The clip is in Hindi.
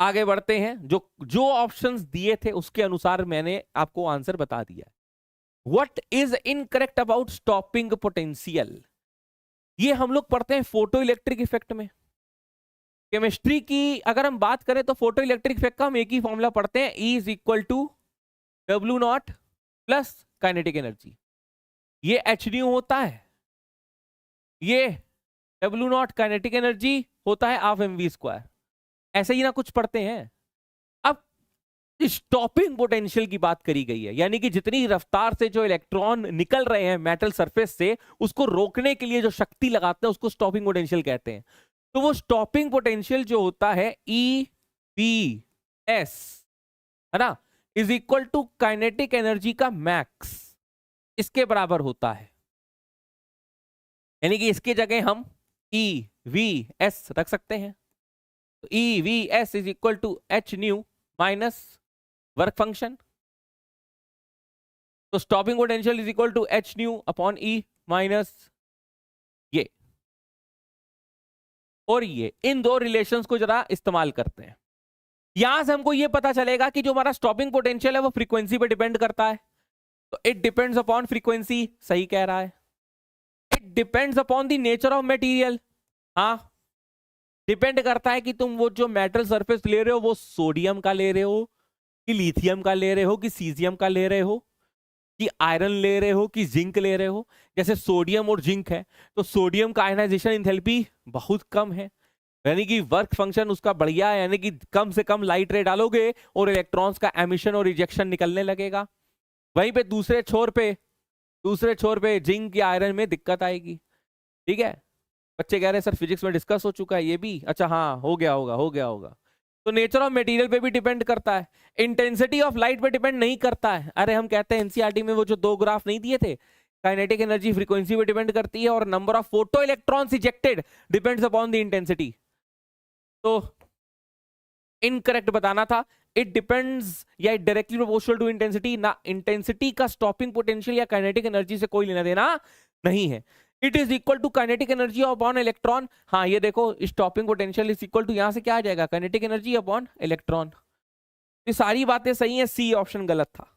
आगे बढ़ते हैं, जो जो ऑप्शंस दिए थे उसके अनुसार मैंने आपको आंसर बता दिया। What is incorrect about stopping potential, ये हम लोग पढ़ते हैं फोटो इलेक्ट्रिक इफेक्ट में। केमिस्ट्री की अगर हम बात करें तो फोटो इलेक्ट्रिक इफेक्ट का हम एक ही फॉर्मूला पढ़ते हैं, E is equal to W naught plus kinetic energy. ये एच न्यू होता है, ये डब्ल्यू नॉट काइनेटिक एनर्जी होता है हाफ एम वी स्क्वायर। ऐसे ही ना कुछ पढ़ते हैं। अब स्टॉपिंग पोटेंशियल की बात करी गई है, यानी कि जितनी रफ्तार से जो इलेक्ट्रॉन निकल रहे हैं मेटल सरफेस से, उसको रोकने के लिए जो शक्ति लगाते हैं उसको स्टॉपिंग पोटेंशियल कहते हैं। तो वो स्टॉपिंग पोटेंशियल जो होता है ई बी एस, है ना, is equal to kinetic energy का मैक्स, इसके बराबर होता है। यानी कि इसके जगह हम ई वी एस रख सकते हैं। तो e V s is equal to h nu minus work function. तो stopping potential is equal to h nu upon e minus ये और ये। इन दो रिलेशंस को जरा इस्तेमाल करते हैं। यहां से हमको ये पता चलेगा कि जो हमारा स्टॉपिंग पोटेंशियल है वो फ्रीक्वेंसी पे डिपेंड करता है। तो इट डिपेंड्स अपॉन फ्रीक्वेंसी, सही कह रहा है। It depends upon the nature of material, हाँ, डिपेंड करता है कि तुम वो जो मेटल सरफेस ले रहे हो वो सोडियम का ले रहे हो कि लिथियम का ले रहे हो कि सीजियम का ले रहे हो कि आयरन ले रहे हो कि जिंक ले रहे हो। जैसे सोडियम और जिंक है तो सोडियम का आयनाइजेशन एंथैल्पी बहुत कम है, यानी कि वर्क फंक्शन उसका बढ़िया है, यानी कि कम से कम लाइट रे डालोगे और इलेक्ट्रॉन्स का एमिशन और रिजेक्शन निकलने लगेगा। वहीं पे दूसरे छोर पे जिंक या आयरन में दिक्कत आएगी। ठीक है, बच्चे कह रहे हैं सर फिजिक्स में डिस्कस हो चुका है ये भी, अच्छा हाँ हो गया होगा। तो नेचर ऑफ मटेरियल पे भी डिपेंड करता है, इंटेंसिटी ऑफ लाइट पे डिपेंड नहीं करता है। अरे हम कहते हैं एनसीईआरटी में वो जो दो ग्राफ नहीं दिए थे, काइनेटिक एनर्जी फ्रीक्वेंसी पे डिपेंड करती है और number of photo electrons ejected depends upon the intensity. तो इनकरेक्ट बताना था, इट डिपेंड्स या it directly proportional to intensity, ना इंटेंसिटी का स्टॉपिंग पोटेंशियल या काइनेटिक एनर्जी से कोई लेना देना नहीं है। It is equal to kinetic energy upon electron. हाँ ये देखो stopping potential is equal to, यहां से क्या आ जाएगा, काइनेटिक एनर्जी अपॉन इलेक्ट्रॉन। ये सारी बातें सही है, सी ऑप्शन गलत था।